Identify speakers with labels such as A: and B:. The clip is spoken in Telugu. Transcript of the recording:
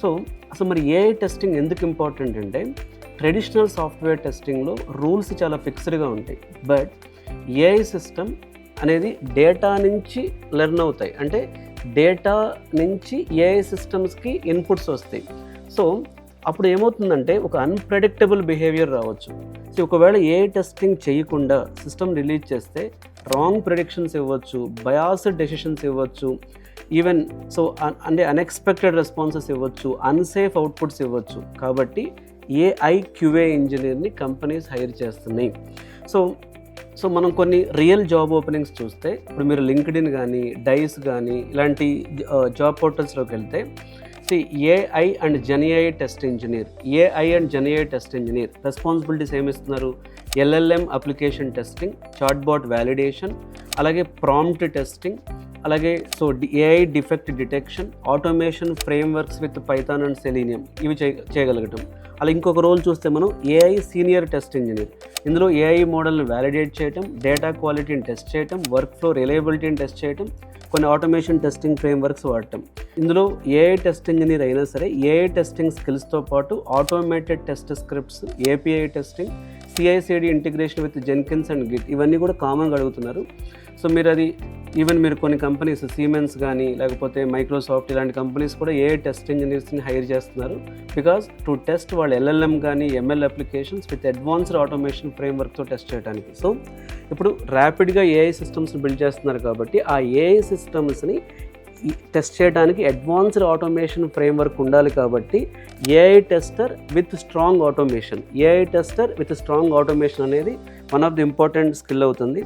A: సో అసలు మరి ఏఐ టెస్టింగ్ ఎందుకు ఇంపార్టెంట్ అంటే, ట్రెడిషనల్ సాఫ్ట్వేర్ టెస్టింగ్లో రూల్స్ చాలా ఫిక్స్డ్గా ఉంటాయి. బట్ ఏఐ సిస్టమ్ అనేది డేటా నుంచి లెర్న్ అవుతాయి. అంటే డేటా నుంచి ఏఐ సిస్టమ్స్కి ఇన్పుట్స్ వస్తాయి. సో అప్పుడు ఏమవుతుందంటే ఒక అన్ప్రెడిక్టబుల్ బిహేవియర్ రావచ్చు. సో ఒకవేళ ఏఐ టెస్టింగ్ చేయకుండా సిస్టమ్ రిలీజ్ చేస్తే రాంగ్ ప్రెడిక్షన్స్ ఇవ్వచ్చు, బయాస్డ్ డెసిషన్స్ ఇవ్వచ్చు, ఈవెన్ సో అంటే అన్ఎక్స్పెక్టెడ్ రెస్పాన్సెస్ ఇవ్వచ్చు, అన్సేఫ్ అవుట్పుట్స్ ఇవ్వచ్చు. కాబట్టి ఏఐ క్యూఏ ఇంజనీర్ని కంపెనీస్ హైర్ చేస్తున్నాయి. సో మనం కొన్ని రియల్ జాబ్ ఓపెనింగ్స్ చూస్తే, ఇప్పుడు మీరు లింక్డ్ఇన్ కానీ, డైస్ కానీ ఇలాంటి జాబ్ పోర్టల్స్లోకి వెళ్తే AI and GenAI test engineer, AI and GenAI test engineer responsibilities ఏమిస్తున్నారు? LLM application testing, chatbot validation, అలాగే ప్రాంప్ట్ టెస్టింగ్, అలాగే AI defect detection, automation frameworks with Python and Selenium ఇవి చేయగలగటం. అలా ఇంకొక రోల్ చూస్తే మనం ఏఐ సీనియర్ టెస్ట్ ఇంజనీర్. ఇందులో ఏఐ మోడల్ని వ్యాలిడేట్ చేయటం, డేటా క్వాలిటీని టెస్ట్ చేయటం, వర్క్ ఫ్లో రిలయబిలిటీని టెస్ట్ చేయటం, కొన్ని ఆటోమేషన్ టెస్టింగ్ ఫ్రేమ్వర్క్స్ వాడటం. ఇందులో ఏఐ టెస్ట్ ఇంజనీర్ అయినా సరే ఏఐ టెస్టింగ్ స్కిల్స్తో పాటు automated test scripts, API testing, CICD integration with Jenkins and Git ఇవన్నీ కూడా కామన్గా అడుగుతున్నారు. సో మీరు అది ఈవెన్ మీరు కొన్ని కంపెనీస్ సీమెన్స్ కానీ లేకపోతే మైక్రోసాఫ్ట్ ఇలాంటి కంపెనీస్ కూడా ఏఐ టెస్ట్ ఇంజనీర్స్ని హైర్ చేస్తున్నారు. బికాజ్ టు టెస్ట్ వాళ్ళ ఎల్ఎల్ఎం కానీ ML applications with advanced automation ఫ్రేమ్వర్క్తో టెస్ట్ చేయడానికి. సో ఇప్పుడు ర్యాపిడ్గా ఏఐ సిస్టమ్స్ని బిల్డ్ చేస్తున్నారు కాబట్టి ఆ ఏఐ సిస్టమ్స్ని టెస్ట్ చేయడానికి అడ్వాన్స్డ్ ఆటోమేషన్ ఫ్రేమ్వర్క్ ఉండాలి. కాబట్టి AI tester with strong automation, AI tester with strong automation అనేది one of the important skill అవుతుంది.